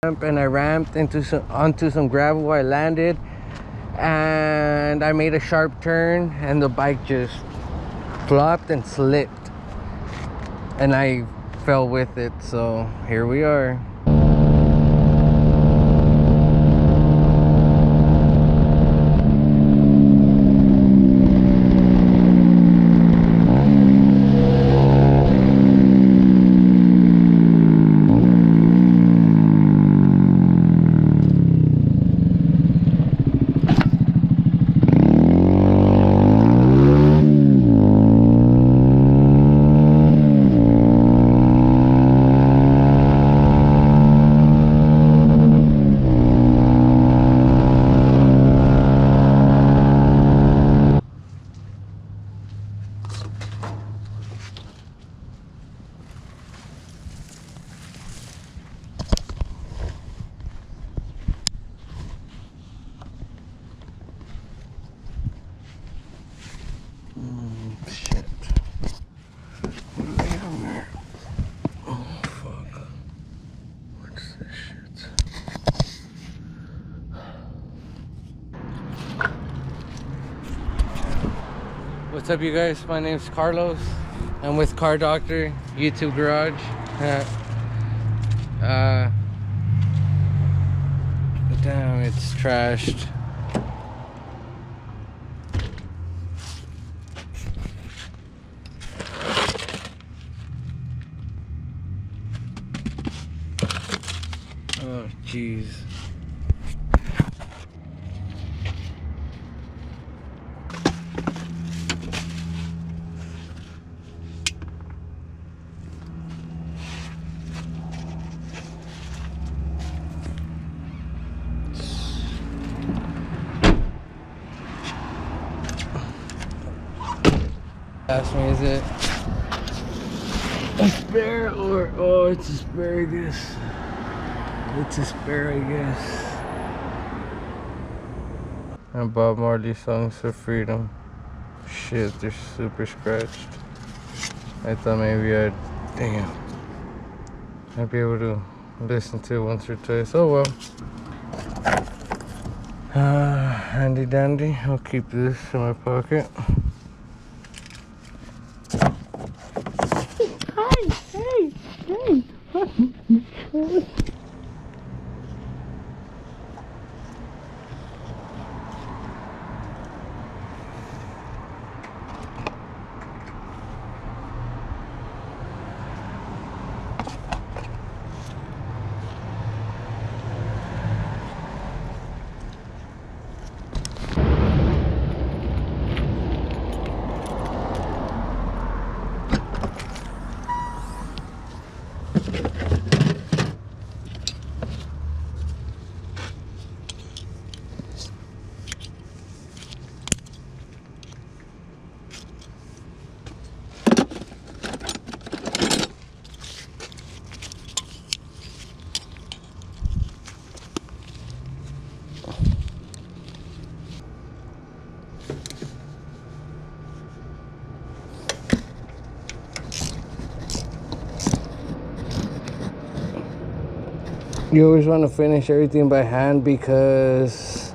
And I ramped onto some gravel. I landed and I made a sharp turn and the bike just flopped and slipped and I fell with it. So here we are. Shit. Lay down there. Oh fuck. What's this shit? What's up, you guys? My name's Carlos. I'm with Car Doctor YouTube Garage. Damn, it's trashed. Oh, jeez. Ask me, is it a spare or, oh, it's asparagus. It's asparagus. And Bob Marley songs for freedom. Shit, they're super scratched. I thought maybe I'd be able to listen to it once or twice. Oh well. Handy dandy. I'll keep this in my pocket. Hey. You always want to finish everything by hand because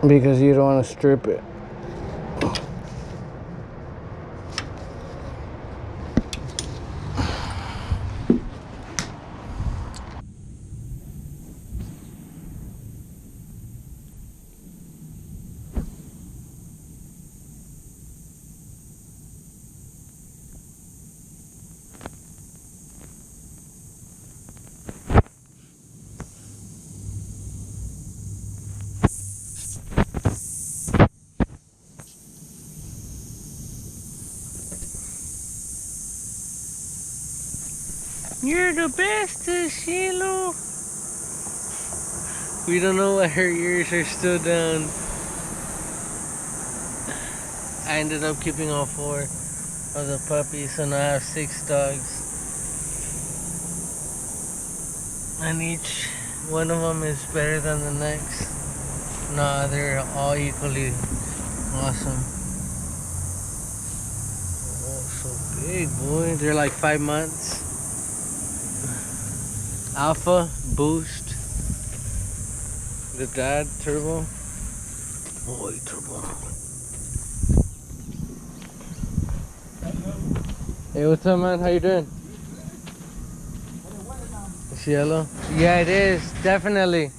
you don't want to strip it. You're the bestest, Shiloh. We don't know why her ears are still down. I ended up keeping all 4 of the puppies, so now I have 6 dogs. And each one of them is better than the next. Nah, they're all equally awesome. Oh, so big, boy. They're like 5 months. Alpha boost. The dad turbo. Boy, turbo. Hey, what's up, man? How you doing? It's yellow. Yeah, it is definitely.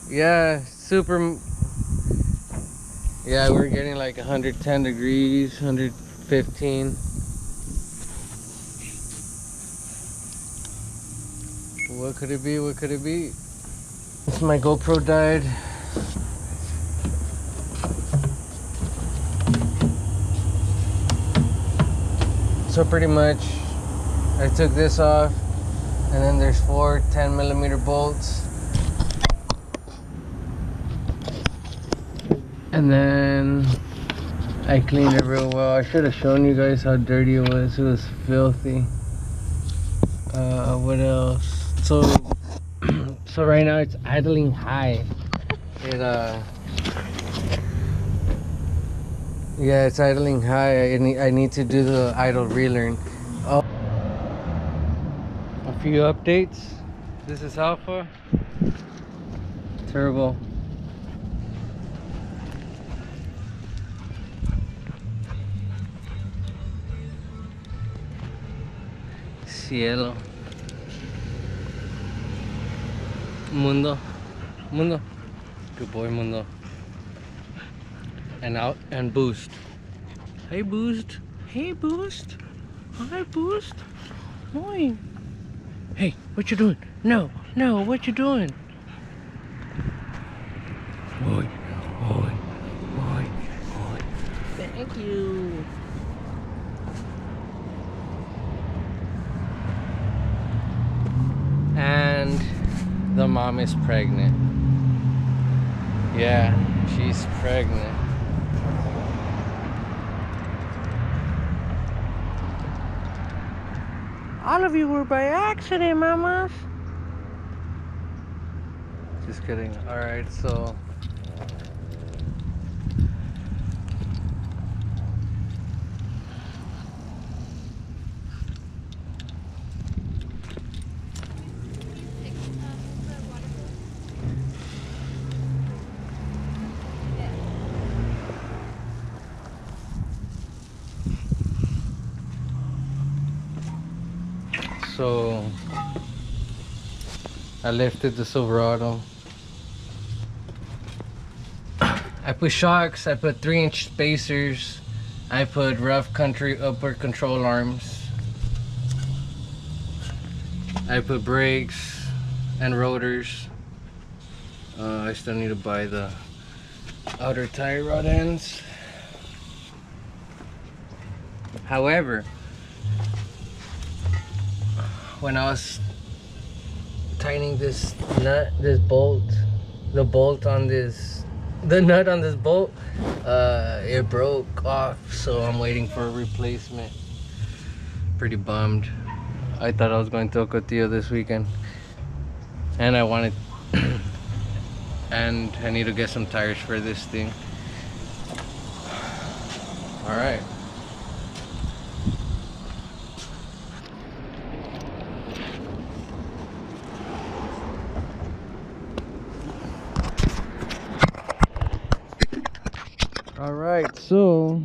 Yeah, super. Yeah, we're getting like 110 degrees, 115. What could it be? What could it be? My GoPro died. So pretty much I took this off, and then there's 4 10mm bolts, and then I cleaned it real well. I should have shown you guys how dirty it was. It was filthy. What else? So so right now it's idling high. Yeah, it's idling high. I need to do the idle relearn. Oh, a few updates. This is Alpha turbo. Cielo. Mundo. Mundo. Good boy, Mundo. And out and boost. Hey, boost. Hey, boost. Hi, boost. Oi. Hey, what you doing? No, no, what you doing? Oi, oi, oi, oi. Thank you. And the mom is pregnant. Yeah, she's pregnant. All of you were by accident, mamas. Just kidding. Alright, so I lifted the Silverado. I put shocks, I put 3-inch spacers, I put rough country upper control arms, I put brakes and rotors. I still need to buy the outer tire rod ends. However, when I was tightening this nut, this bolt, the nut on this bolt, it broke off, so I'm waiting for a replacement. Pretty bummed. I thought I was going to Ocotillo this weekend, and I wanted and I need to get some tires for this thing. All right. All right, so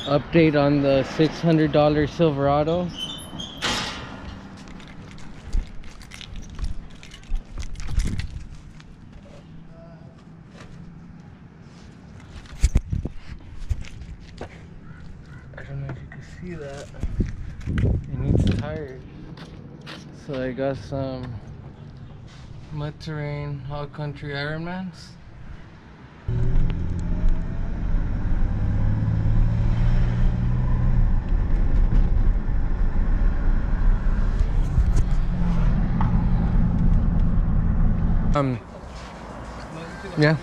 update on the $600 Silverado. I don't know if you can see that. It needs tires. So I got some mud terrain all country Ironmans. Yeah.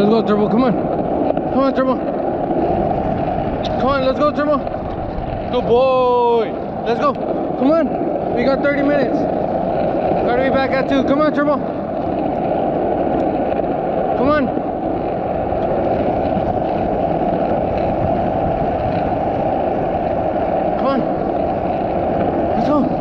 Let's go, Turbo. Come on. Come on, Turbo. Come on, let's go, Turbo. Good boy. Let's go. Come on. We got 30 minutes. Gotta be back at 2. Come on, Turbo. Come on. Come on. Let's go.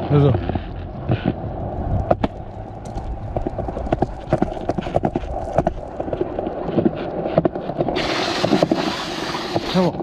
Let's go. Come on.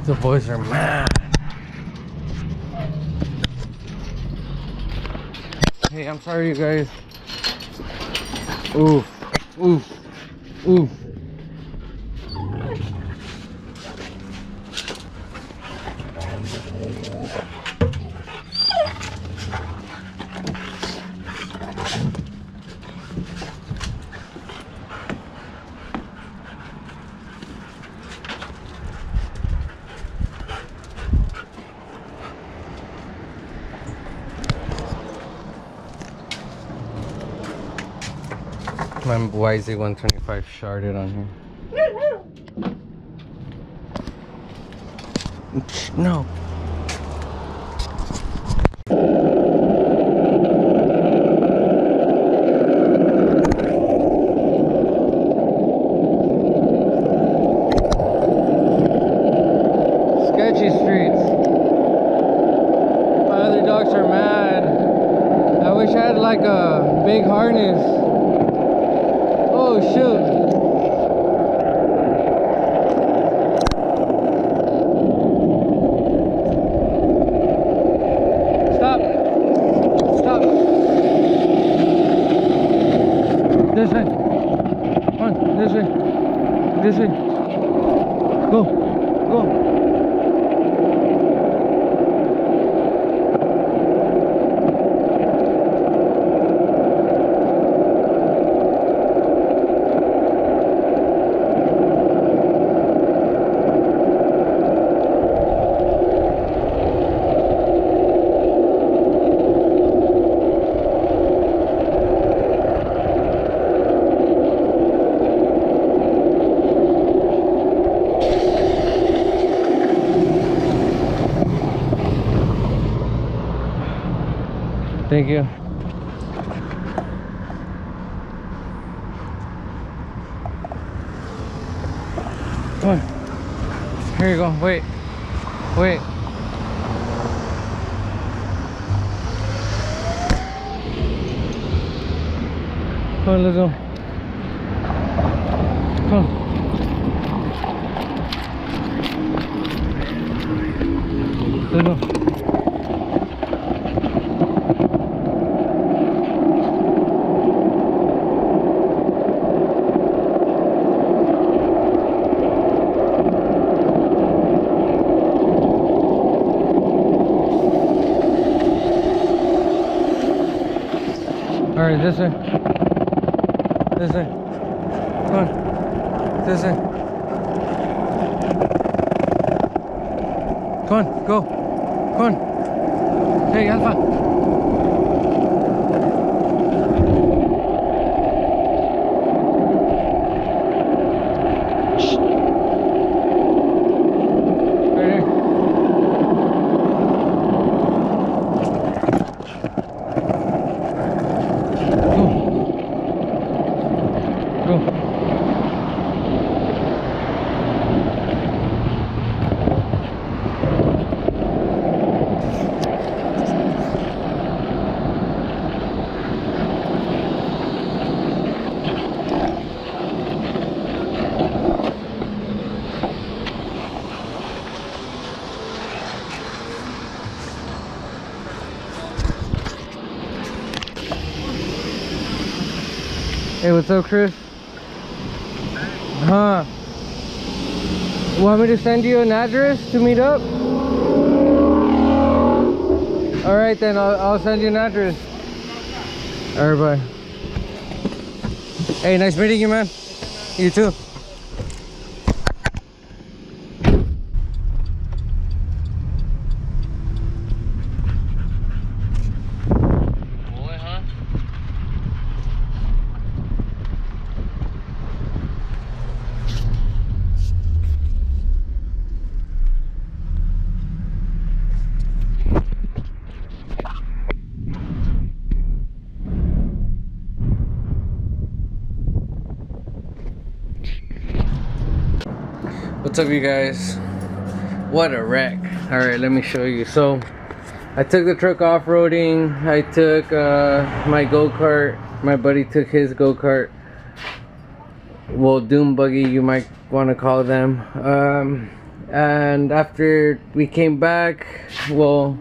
The boys are mad. Hey, I'm sorry, you guys. Oof, oof, oof. My YZ125 sharded on here. No. Sketchy streets. My other dogs are mad. I wish I had like a big harness. Oh shoot. Stop. Stop. This way. Come on, this way. This way. Go. Go. Thank you. Come on. Here you go. Wait. Wait. Come on, let's go. Come on. Let's go. Alright, this way. This way. Come on. This way. Come on, go. Come on. Hey, Alpha. Shh. Right here. Go. Hey, what's up, Chris? Huh? Want me to send you an address to meet up? All right, then I'll send you an address. All right, bye. Hey, nice meeting you, man. You too. Boy, huh? What's up, you guys? What a wreck. All right, let me show you. So I took the truck off-roading. I took my go-kart. My buddy took his go-kart. Well, doom buggy, you might want to call them. And after we came back, well,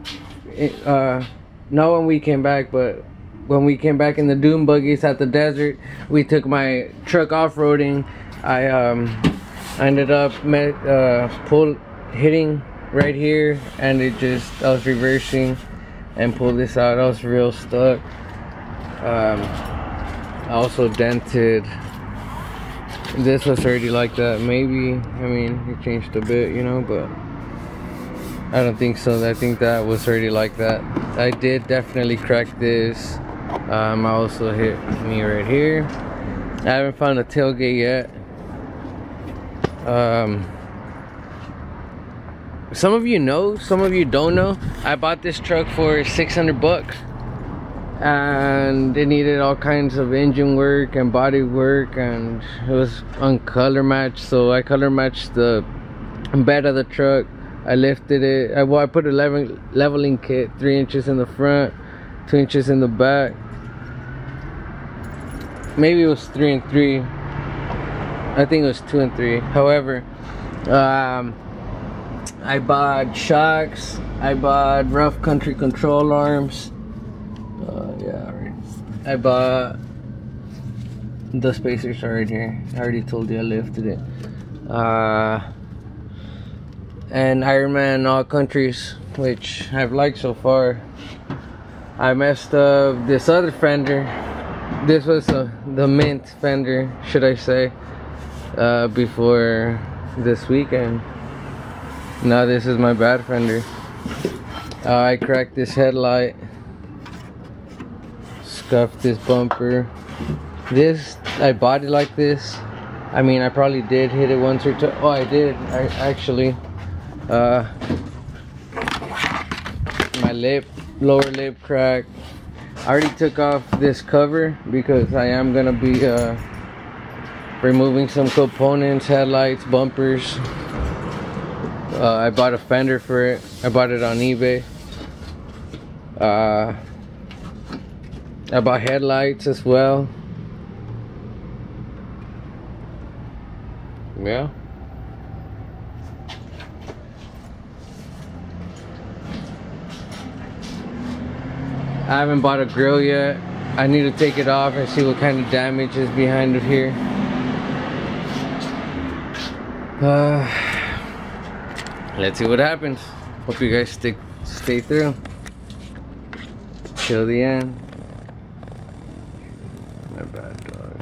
not when we came back, but when we came back in the doom buggies at the desert, we took my truck off-roading. I ended up hitting right here, and I was reversing and pulled this out. I was real stuck. I also dented. This was already like that, maybe. I mean, it changed a bit, you know, but I don't think so. I think that was already like that. I did definitely crack this. I also hit me right here. I haven't found a tailgate yet. Some of you know, some of you don't know. I bought this truck for 600 bucks, and it needed all kinds of engine work and body work, and it was on color match. So I color matched the bed of the truck. I lifted it. I put a leveling kit, 3 inches in the front, 2 inches in the back. Maybe it was 3 and 3. I think it was 2 and 3. However, I bought shocks. I bought rough country control arms. Yeah, right. I bought the spacers are right here. I already told you I lifted it. And Ironman all countries, which I've liked so far. I messed up this other fender. This was the mint fender, should I say, before this weekend. Now this is my bad fender. I cracked this headlight, scuffed this bumper. This, I bought it like this. I mean, I probably did hit it once or twice. Oh, I did. I actually. My lower lip cracked. I already took off this cover because I am gonna be removing some components, headlights, bumpers. I bought a fender for it. I bought it on eBay. I bought headlights as well. Yeah. I haven't bought a grill yet. I need to take it off and see what kind of damage is behind it here. Let's see what happens. Hope you guys stay through till the end. My bad, dog.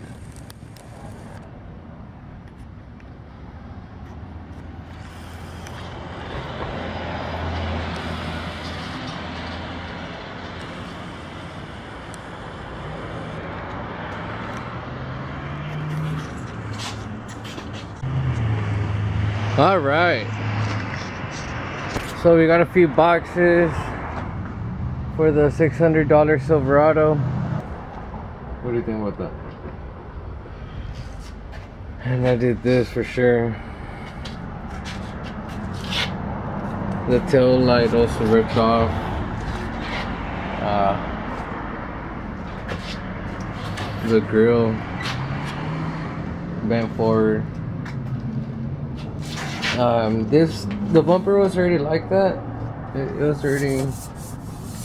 All right. So we got a few boxes for the $600 Silverado. What do you think about that? And I did this for sure. The tail light also ripped off. The grill bent forward. The bumper was already like that. It was already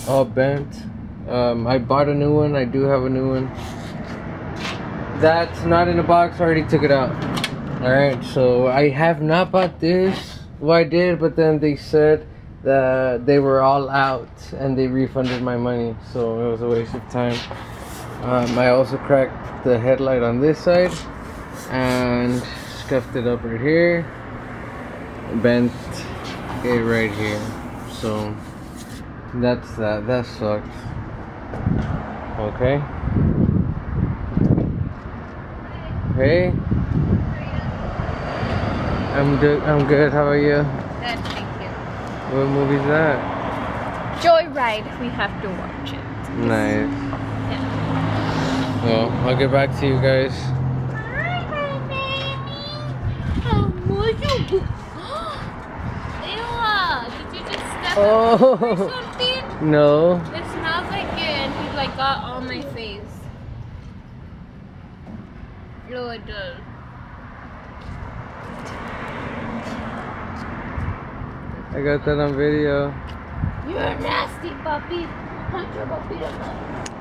all bent. I bought a new one. I do have a new one. That's not in the box. I already took it out. Alright, so I have not bought this. Well, I did, but then they said that they were all out and they refunded my money, so it was a waste of time. I also cracked the headlight on this side and scuffed it up right here, bent it right here. So that's that. That sucks. Okay. Hey. I'm good. How are you? Good, thank you. What movie's that? Joyride. We have to watch it. Nice. Yeah. Well, I'll get back to you guys. Hi, baby. Oh, what you do? Ew, did you just step on or something? No. It smells like it, and he like got on my face. No, it does. I got that on video. You're a nasty puppy. Punch your puppy.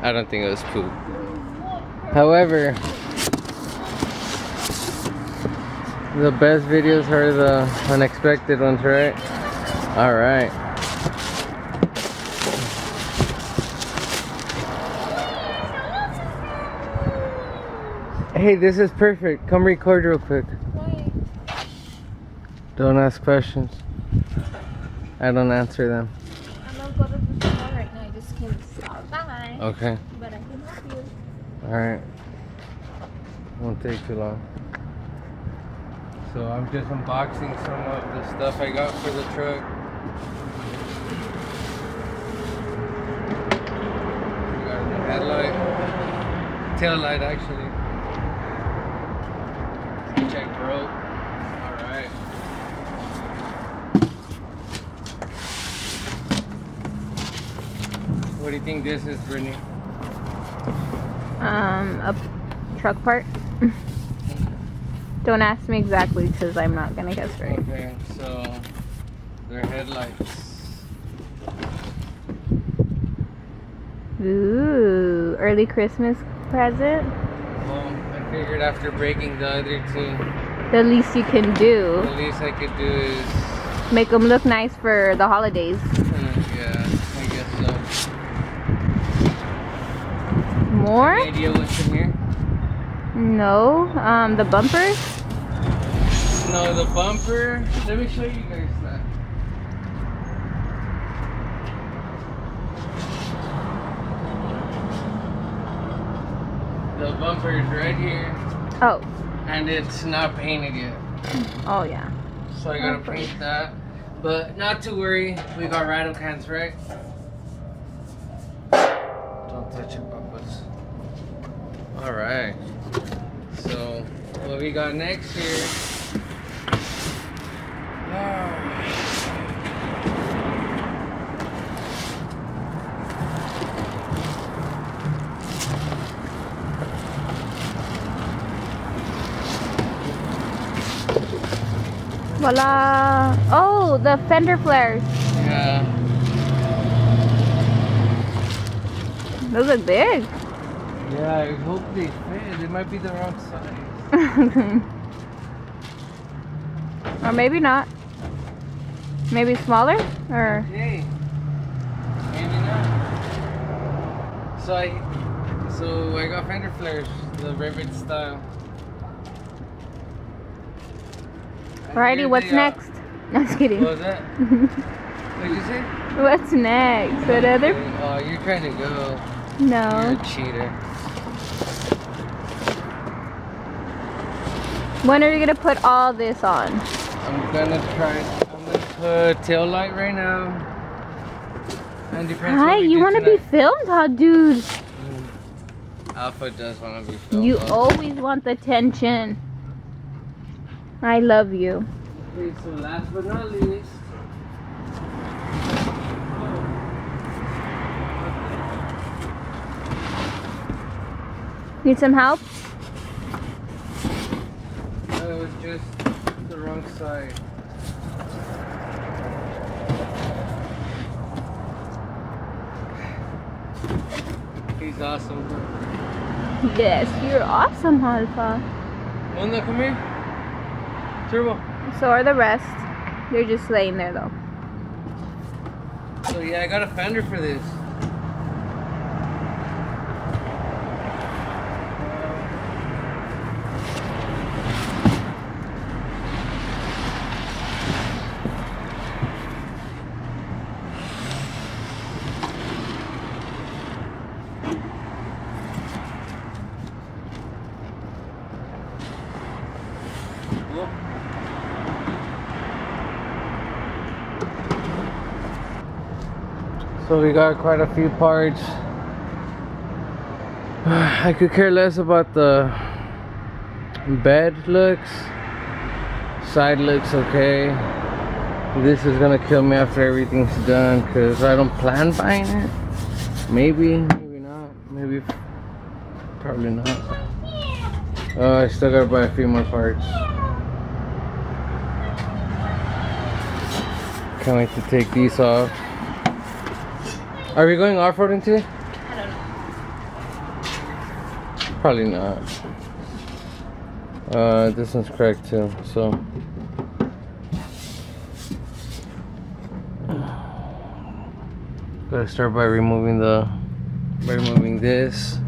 I don't think it was poop. However, the best videos are the unexpected ones, right? Alright. Hey, this is perfect. Come record real quick. Why? Don't ask questions. I don't answer them. I'm gonna go to the store right now. I just came to stop by. Okay. But I can help you. Alright. Won't take too long. So I'm just unboxing some of the stuff I got for the truck. We got the headlight. Tail light actually. Check broke. Alright. What do you think this is, Brittany? A truck part. Don't ask me exactly because I'm not gonna guess right. Okay, so they're headlights. Ooh, early Christmas present. Well, I figured after breaking the other two, The least you can do. the least I could do is, Make them look nice for the holidays. yeah, I guess so. More? Any idea what's in here? No. The bumpers? No, the bumper. Let me show you guys that. The bumper is right here, Oh. and it's not painted yet. Oh yeah. So I gotta paint that. But not to worry, we got rattle cans, right? Don't touch it, papas. Alright. So, what we got next here. Voila. Oh, the fender flares. Yeah. Those look big. Yeah, I hope they fit. It might be the wrong size. Or maybe not. Maybe smaller? Or Okay. Maybe not. So I got fender flares, the rivet style. And Alrighty, here what's they are. next? No, just kidding. What was that? What'd you say? What's next? What other? Oh, you're trying to go. No. You're a cheater. When are you gonna put all this on? I'm gonna put tail light right now. And depends Hi, what we you do wanna be tonight. filmed, huh, dude? Alpha does wanna be filmed. You huh? always want the attention. I love you. Okay, so last but not least. Need some help? No, it was just the wrong side. He's awesome. Yes, you're awesome, Alpha. Wanda, come here. Turbo. So are the rest. They're just laying there though. So yeah, I got a fender for this. So we got quite a few parts. I could care less about the bed looks. Side looks okay. This is gonna kill me after everything's done because I don't plan buying it. Maybe, maybe not. Maybe, probably not. I still gotta buy a few more parts. Can't wait to take these off. Are we going off-roading today? I don't know. Probably not. This one's cracked too, so. Gotta start by removing this.